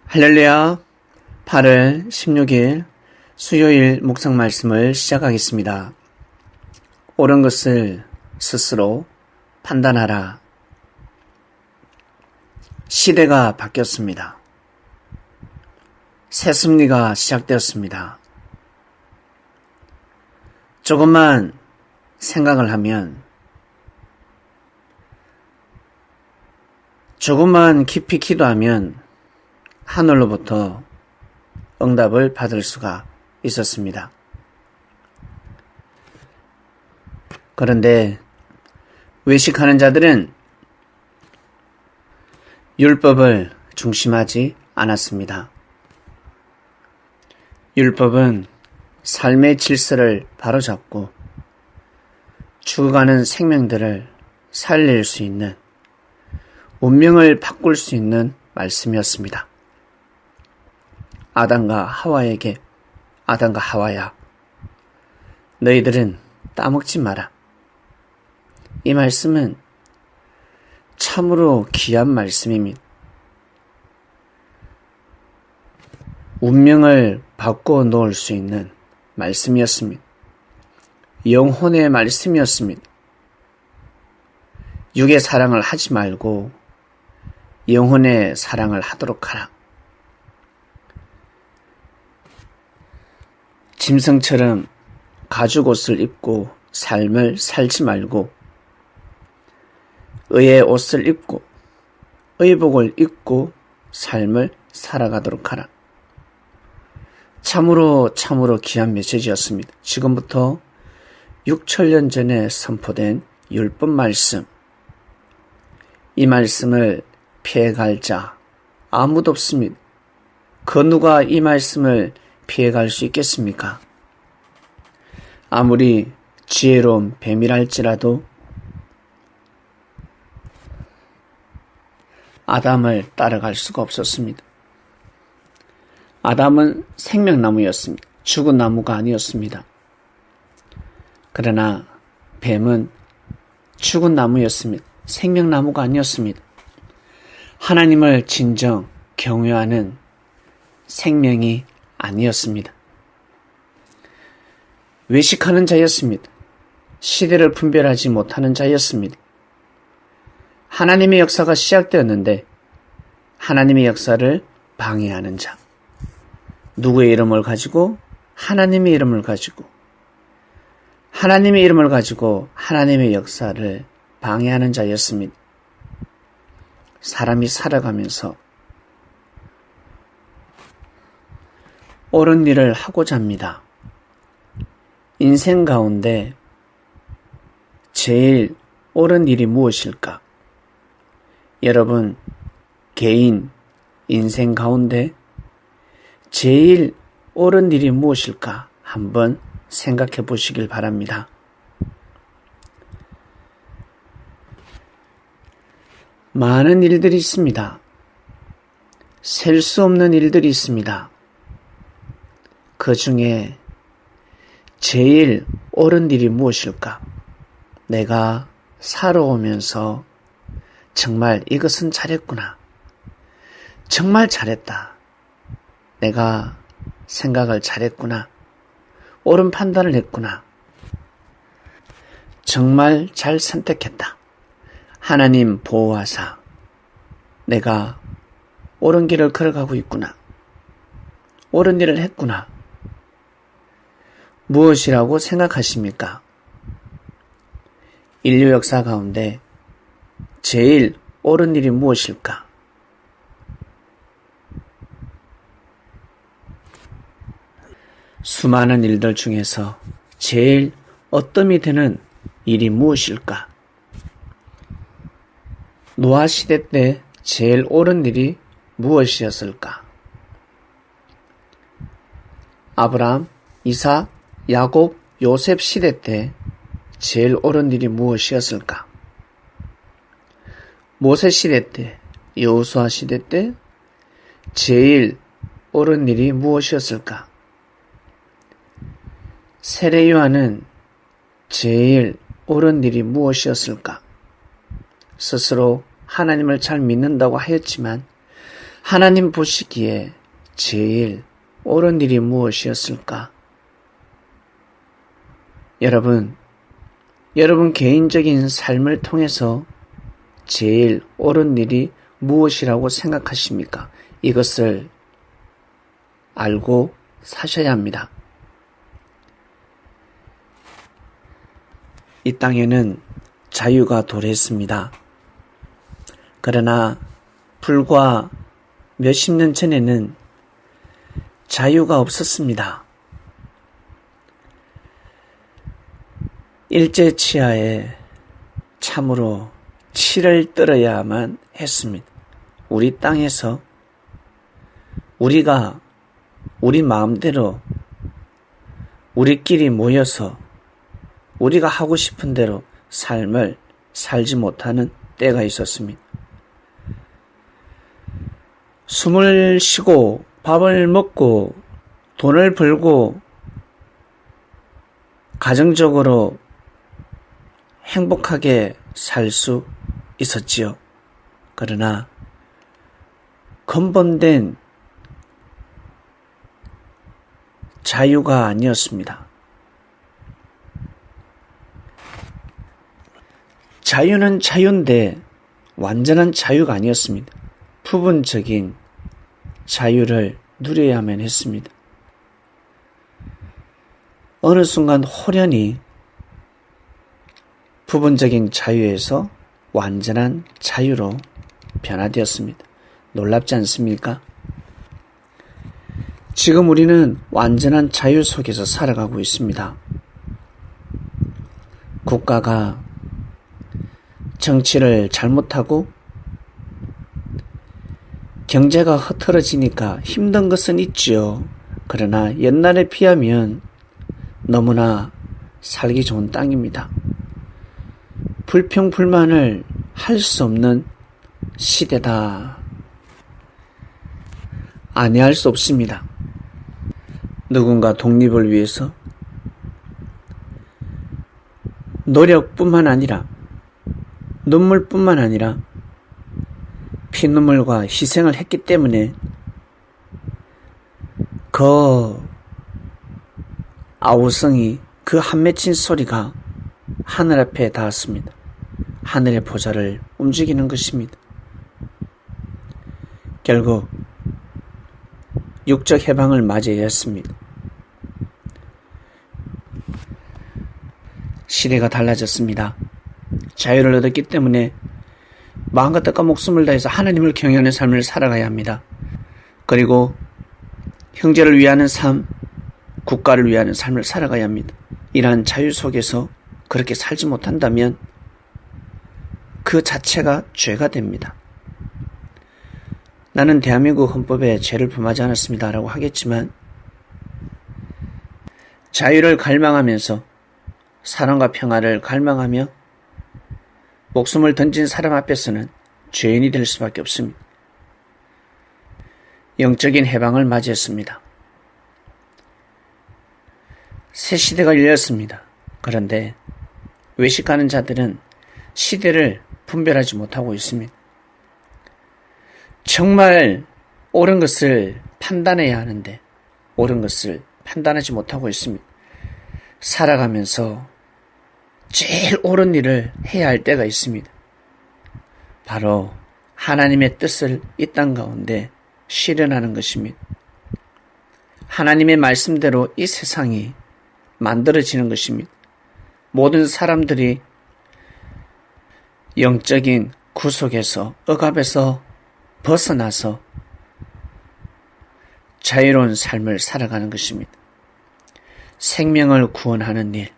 할렐루야. 8월 16일 수요일 묵상 말씀을 시작하겠습니다. 옳은 것을 스스로 판단하라. 시대가 바뀌었습니다. 새 섭리가 시작되었습니다. 조금만 생각을 하면, 조금만 깊이 기도하면 하늘로부터 응답을 받을 수가 있었습니다. 그런데 외식하는 자들은 율법을 중심하지 않았습니다. 율법은 삶의 질서를 바로잡고 죽어가는 생명들을 살릴 수 있는, 운명을 바꿀 수 있는 말씀이었습니다. 아담과 하와에게, 아담과 하와야, 너희들은 따먹지 마라. 이 말씀은 참으로 귀한 말씀입니다. 운명을 바꿔 놓을 수 있는 말씀이었습니다. 영혼의 말씀이었습니다. 육의 사랑을 하지 말고 영혼의 사랑을 하도록 하라. 짐승처럼 가죽옷을 입고 삶을 살지 말고 의의 옷을 입고 의복을 입고 삶을 살아가도록 하라. 참으로 귀한 메시지였습니다. 지금부터 6천년 전에 선포된 율법 말씀, 이 말씀을 피해갈 자 아무도 없습니다. 그 누가 이 말씀을 피해갈 수 있겠습니까? 아무리 지혜로운 뱀이랄지라도 아담을 따라갈 수가 없었습니다. 아담은 생명나무였습니다. 죽은 나무가 아니었습니다. 그러나 뱀은 죽은 나무였습니다. 생명나무가 아니었습니다. 하나님을 진정 경외하는 생명이 아니었습니다. 외식하는 자였습니다. 시대를 분별하지 못하는 자였습니다. 하나님의 역사가 시작되었는데 하나님의 역사를 방해하는 자, 누구의 이름을 가지고 하나님의 이름을 가지고 하나님의 이름을 가지고 하나님의 역사를 방해하는 자였습니다. 사람이 살아가면서 옳은 일을 하고자 합니다. 인생 가운데 제일 옳은 일이 무엇일까? 여러분, 개인 인생 가운데 제일 옳은 일이 무엇일까? 한번 생각해 보시길 바랍니다. 많은 일들이 있습니다. 셀 수 없는 일들이 있습니다. 그 중에 제일 옳은 일이 무엇일까? 내가 살아오면서 정말 이것은 잘했구나. 정말 잘했다. 내가 생각을 잘했구나. 옳은 판단을 했구나. 정말 잘 선택했다. 하나님 보호하사 내가 옳은 길을 걸어가고 있구나. 옳은 일을 했구나. 무엇이라고 생각하십니까? 인류 역사 가운데 제일 옳은 일이 무엇일까? 수많은 일들 중에서 제일 어뜸이 되는 일이 무엇일까? 노아 시대 때 제일 옳은 일이 무엇이었을까? 아브라함, 이삭, 야곱, 요셉 시대 때 제일 옳은 일이 무엇이었을까? 모세 시대 때, 여호수아 시대 때 제일 옳은 일이 무엇이었을까? 세례 요한은 제일 옳은 일이 무엇이었을까? 스스로 하나님을 잘 믿는다고 하였지만 하나님 보시기에 제일 옳은 일이 무엇이었을까? 여러분 개인적인 삶을 통해서 제일 옳은 일이 무엇이라고 생각하십니까? 이것을 알고 사셔야 합니다. 이 땅에는 자유가 도래했습니다. 그러나 불과 몇십 년 전에는 자유가 없었습니다. 일제치하에 참으로 치를 떨어야만 했습니다. 우리 땅에서 우리가 우리 마음대로 우리끼리 모여서 우리가 하고 싶은 대로 삶을 살지 못하는 때가 있었습니다. 숨을 쉬고 밥을 먹고 돈을 벌고 가정적으로 행복하게 살 수 있었지요. 그러나 근본된 자유가 아니었습니다. 자유는 자유인데 완전한 자유가 아니었습니다. 부분적인 자유를 누려야만 했습니다. 어느 순간 호련히 부분적인 자유에서 완전한 자유로 변화되었습니다. 놀랍지 않습니까? 지금 우리는 완전한 자유 속에서 살아가고 있습니다. 국가가 정치를 잘못하고 경제가 흐트러지니까 힘든 것은 있지요. 그러나 옛날에 비하면 너무나 살기 좋은 땅입니다. 불평불만을 할 수 없는 시대다. 아니할 수 없습니다. 누군가 독립을 위해서 노력뿐만 아니라 눈물뿐만 아니라 피눈물과 희생을 했기 때문에 그 아우성이 그 한 맺힌 소리가 하늘 앞에 닿았습니다. 하늘의 보좌를 움직이는 것입니다. 결국 육적 해방을 맞이해야 했습니다. 시대가 달라졌습니다. 자유를 얻었기 때문에 마음과 뜻과 목숨을 다해서 하나님을 경외하는 삶을 살아가야 합니다. 그리고 형제를 위하는 삶, 국가를 위하는 삶을 살아가야 합니다. 이러한 자유 속에서 그렇게 살지 못한다면 그 자체가 죄가 됩니다. 나는 대한민국 헌법에 죄를 범하지 않았습니다 라고 하겠지만 자유를 갈망하면서 사랑과 평화를 갈망하며 목숨을 던진 사람 앞에서는 죄인이 될 수밖에 없습니다. 영적인 해방을 맞이했습니다. 새 시대가 열렸습니다. 그런데 외식하는 자들은 시대를 분별하지 못하고 있습니다. 정말 옳은 것을 판단해야 하는데 옳은 것을 판단하지 못하고 있습니다. 살아가면서 제일 옳은 일을 해야 할 때가 있습니다. 바로 하나님의 뜻을 이 땅 가운데 실현하는 것입니다. 하나님의 말씀대로 이 세상이 만들어지는 것입니다. 모든 사람들이 영적인 구속에서 억압에서 벗어나서 자유로운 삶을 살아가는 것입니다. 생명을 구원하는 일,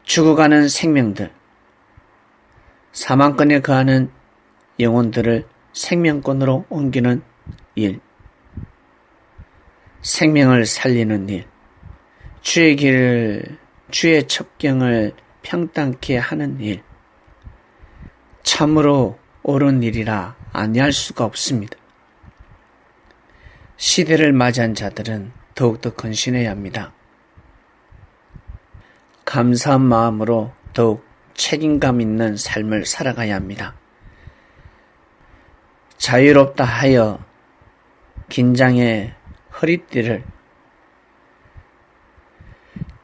죽어가는 생명들, 사망권에 거하는 영혼들을 생명권으로 옮기는 일, 생명을 살리는 일, 주의 첩경을 평탄케 하는 일, 참으로 옳은 일이라 아니할 수가 없습니다. 시대를 맞이한 자들은 더욱더 건신해야 합니다. 감사한 마음으로 더욱 책임감 있는 삶을 살아가야 합니다. 자유롭다 하여 긴장의 허리띠를,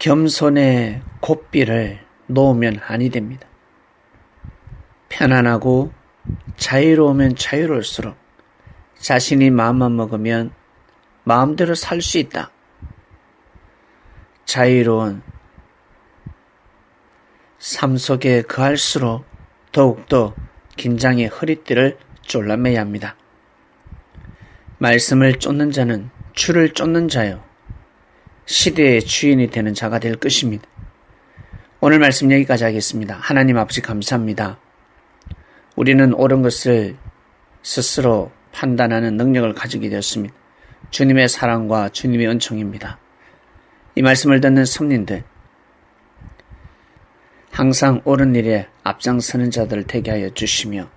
겸손의 고삐를 놓으면 아니 됩니다. 편안하고 자유로우면 자유로울수록 자신이 마음만 먹으면 마음대로 살 수 있다. 자유로운 삶 속에 거할수록 더욱더 긴장의 허리띠를 졸라매야 합니다. 말씀을 쫓는 자는 주를 쫓는 자요 시대의 주인이 되는 자가 될 것입니다. 오늘 말씀 여기까지 하겠습니다. 하나님 아버지 감사합니다. 우리는 옳은 것을 스스로 판단하는 능력을 가지게 되었습니다. 주님의 사랑과 주님의 은총입니다. 이 말씀을 듣는 성린들, 항상 옳은 일에 앞장서는 자들 되게 하여 주시며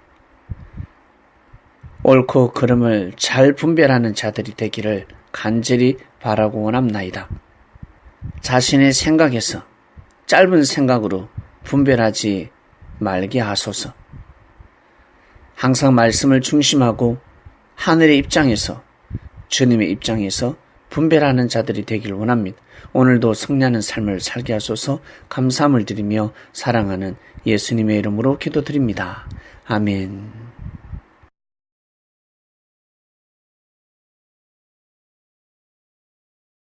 옳고 그름을 잘 분별하는 자들이 되기를 간절히 바라고 원합나이다. 자신의 생각에서 짧은 생각으로 분별하지 말게 하소서. 항상 말씀을 중심하고 하늘의 입장에서, 주님의 입장에서 분별하는 자들이 되길 원합니다. 오늘도 성례하는 삶을 살게 하소서. 감사함을 드리며 사랑하는 예수님의 이름으로 기도드립니다. 아멘.